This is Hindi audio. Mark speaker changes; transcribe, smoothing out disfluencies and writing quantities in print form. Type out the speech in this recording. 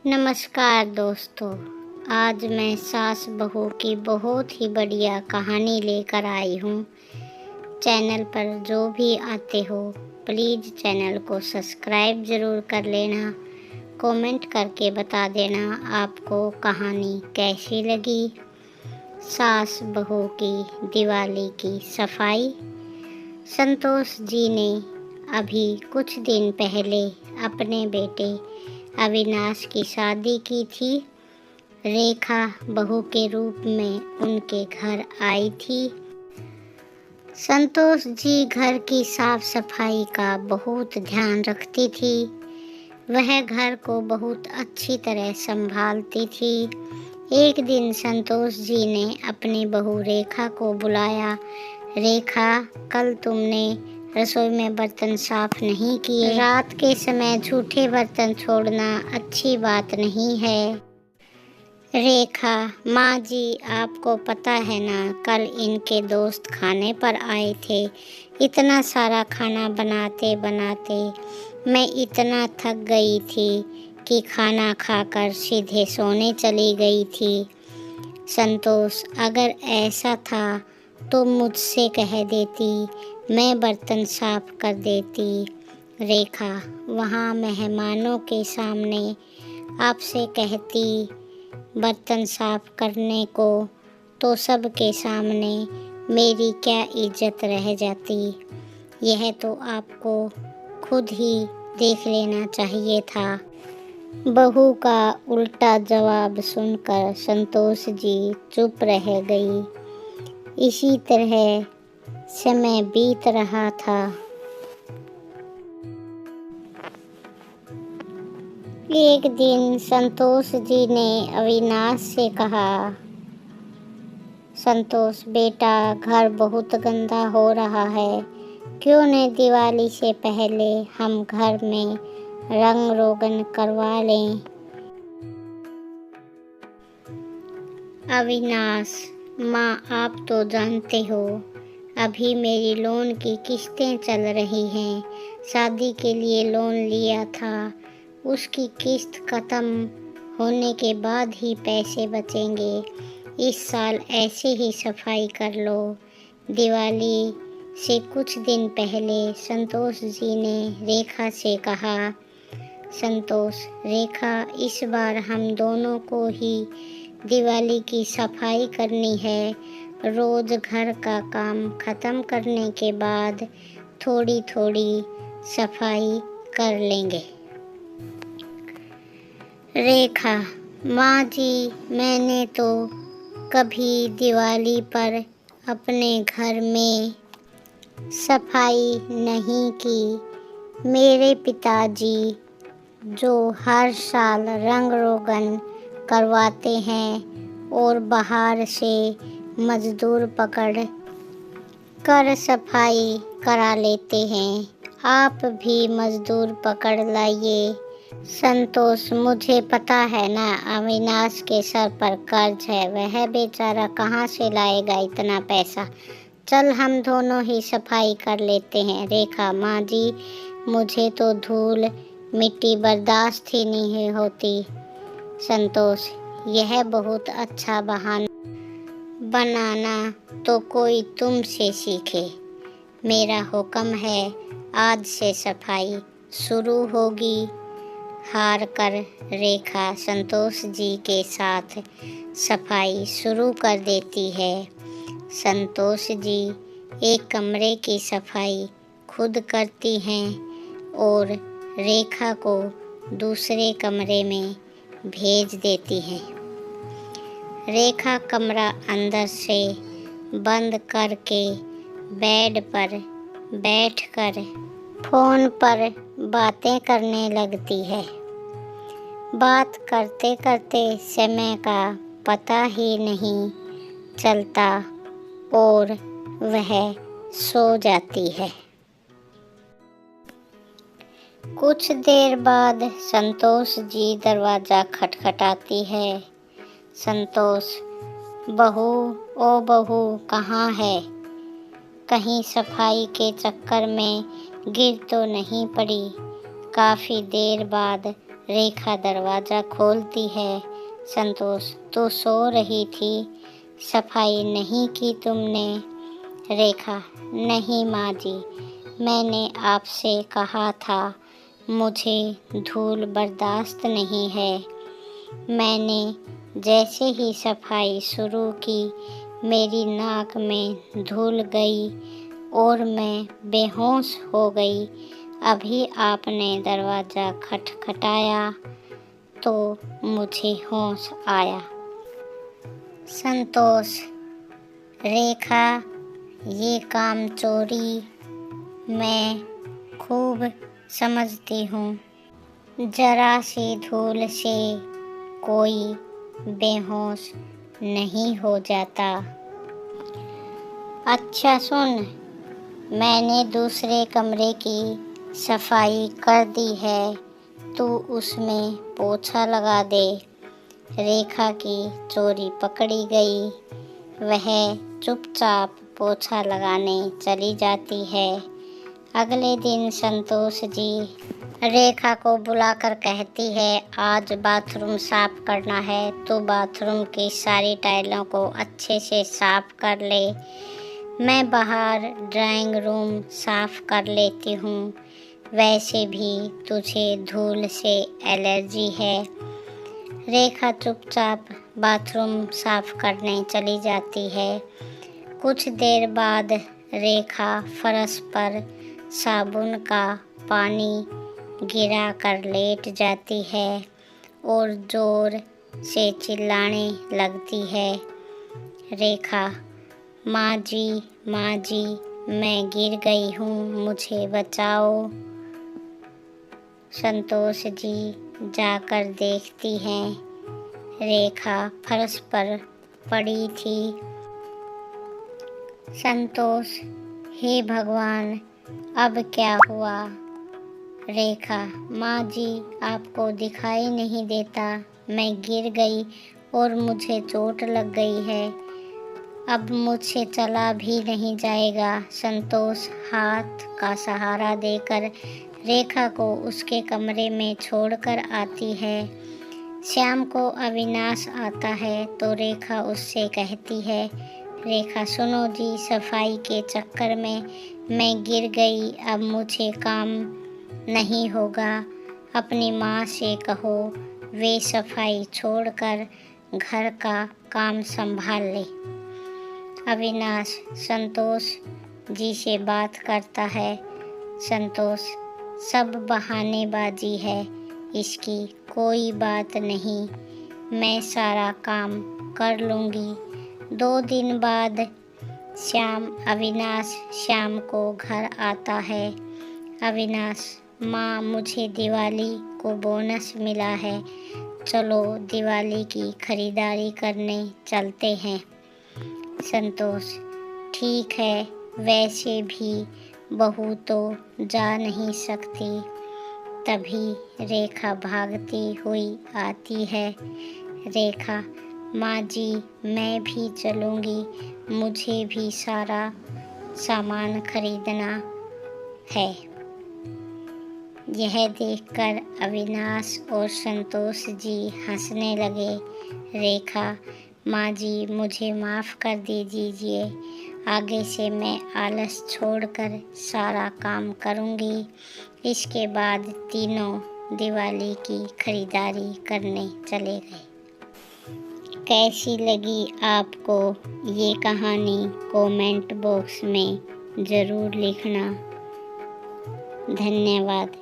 Speaker 1: नमस्कार दोस्तों। आज मैं सास बहू की बहुत ही बढ़िया कहानी लेकर आई हूँ। चैनल पर जो भी आते हो प्लीज़ चैनल को सब्सक्राइब ज़रूर कर लेना। कमेंट करके बता देना आपको कहानी कैसी लगी। सास बहू की दिवाली की सफाई। संतोष जी ने अभी कुछ दिन पहले अपने बेटे अविनाश की शादी की थी। रेखा बहू के रूप में उनके घर आई थी। संतोष जी घर की साफ सफाई का बहुत ध्यान रखती थी। वह घर को बहुत अच्छी तरह संभालती थी। एक दिन संतोष जी ने अपनी बहू रेखा को बुलाया। रेखा, कल तुमने रसोई में बर्तन साफ नहीं किए। रात के समय झूठे बर्तन छोड़ना अच्छी बात नहीं है। रेखा, माँ जी आपको पता है ना, कल इनके दोस्त खाने पर आए थे। इतना सारा खाना बनाते बनाते मैं इतना थक गई थी कि खाना खाकर सीधे सोने चली गई थी। संतोष, अगर ऐसा था तो मुझसे कह देती, मैं बर्तन साफ कर देती। रेखा, वहाँ मेहमानों के सामने आपसे कहती बर्तन साफ करने को तो सबके सामने मेरी क्या इज्जत रह जाती। यह तो आपको खुद ही देख लेना चाहिए था। बहू का उल्टा जवाब सुनकर संतोष जी चुप रह गई। इसी तरह समय बीत रहा था। एक दिन संतोष जी ने अविनाश से कहा, संतोष बेटा, घर बहुत गंदा हो रहा है। क्यों न दिवाली से पहले हम घर में रंग रोगन करवा लें। अविनाश, माँ आप तो जानते हो अभी मेरी लोन की किस्तें चल रही हैं। शादी के लिए लोन लिया था, उसकी किस्त खत्म होने के बाद ही पैसे बचेंगे। इस साल ऐसे ही सफाई कर लो। दिवाली से कुछ दिन पहले संतोष जी ने रेखा से कहा, संतोष, रेखा, इस बार हम दोनों को ही दिवाली की सफाई करनी है। रोज घर का काम खत्म करने के बाद थोड़ी थोड़ी सफाई कर लेंगे। रेखा, माँ जी, मैंने तो कभी दिवाली पर अपने घर में सफाई नहीं की। मेरे पिताजी जो हर साल रंग रोगन करवाते हैं और बाहर से मजदूर पकड़ कर सफाई करा लेते हैं। आप भी मजदूर पकड़ लाइए। संतोष, मुझे पता है ना, अविनाश के सर पर कर्ज है, वह बेचारा कहाँ से लाएगा इतना पैसा। चल हम दोनों ही सफाई कर लेते हैं। रेखा, माँ जी, मुझे तो धूल मिट्टी बर्दाश्त ही नहीं होती। संतोष, यह बहुत अच्छा बहाना बनाना तो कोई तुमसे सीखे। मेरा हुक्म है, आज से सफाई शुरू होगी। हार कर रेखा संतोष जी के साथ सफाई शुरू कर देती है। संतोष जी एक कमरे की सफाई खुद करती हैं और रेखा को दूसरे कमरे में भेज देती हैं। रेखा कमरा अंदर से बंद करके बेड पर बैठकर फोन पर बातें करने लगती है। बात करते करते समय का पता ही नहीं चलता और वह सो जाती है। कुछ देर बाद संतोष जी दरवाज़ा खटखटाती है। संतोष, बहू, ओ बहू, कहाँ है? कहीं सफाई के चक्कर में गिर तो नहीं पड़ी। काफ़ी देर बाद रेखा दरवाज़ा खोलती है। संतोष, तू सो रही थी, सफाई नहीं की तुमने? रेखा, नहीं माँ जी, मैंने आपसे कहा था मुझे धूल बर्दाश्त नहीं है। मैंने जैसे ही सफाई शुरू की, मेरी नाक में धूल गई और मैं बेहोश हो गई। अभी आपने दरवाज़ा खटखटाया तो मुझे होश आया। संतोष, रेखा, ये काम चोरी मैं खूब समझती हूँ। जरा सी धूल से कोई बेहोश नहीं हो जाता। अच्छा सुन, मैंने दूसरे कमरे की सफाई कर दी है, तू उसमें पोछा लगा दे। रेखा की चोरी पकड़ी गई। वह चुपचाप पोछा लगाने चली जाती है। अगले दिन संतोष जी रेखा को बुलाकर कहती है, आज बाथरूम साफ करना है, तो बाथरूम की सारी टाइलों को अच्छे से साफ कर ले। मैं बाहर ड्राइंग रूम साफ कर लेती हूँ, वैसे भी तुझे धूल से एलर्जी है। रेखा चुपचाप बाथरूम साफ करने चली जाती है। कुछ देर बाद रेखा फर्श पर साबुन का पानी गिरा कर लेट जाती है और ज़ोर से चिल्लाने लगती है। रेखा, माँ जी, मैं गिर गई हूँ, मुझे बचाओ। संतोष जी जाकर देखती हैं, रेखा फर्श पर पड़ी थी। संतोष, हे भगवान, अब क्या हुआ? रेखा, माँ जी, आपको दिखाई नहीं देता, मैं गिर गई और मुझे चोट लग गई है, अब मुझसे चला भी नहीं जाएगा। संतोष हाथ का सहारा देकर रेखा को उसके कमरे में छोड़कर आती है। शाम को अविनाश आता है तो रेखा उससे कहती है, रेखा सुनो जी, सफाई के चक्कर में मैं गिर गई, अब मुझे काम नहीं होगा। अपनी माँ से कहो वे सफाई छोड़कर घर का काम संभाल ले। अविनाश संतोष जी से बात करता है। संतोष, सब बहानेबाजी है, इसकी कोई बात नहीं, मैं सारा काम कर लूँगी। 2 दिन बाद अविनाश शाम को घर आता है। अविनाश, माँ, मुझे दिवाली को बोनस मिला है, चलो दिवाली की खरीदारी करने चलते हैं। संतोष, ठीक है, वैसे भी बहू तो जा नहीं सकती। तभी रेखा भागती हुई आती है। रेखा, माँ जी, मैं भी चलूँगी, मुझे भी सारा सामान खरीदना है। यह देखकर अविनाश और संतोष जी हंसने लगे। रेखा, माँ जी, मुझे माफ़ कर दीजिए, आगे से मैं आलस छोड़कर सारा काम करूँगी। इसके बाद तीनों दिवाली की खरीदारी करने चले गए। कैसी लगी आपको ये कहानी कमेंट बॉक्स में ज़रूर लिखना। धन्यवाद।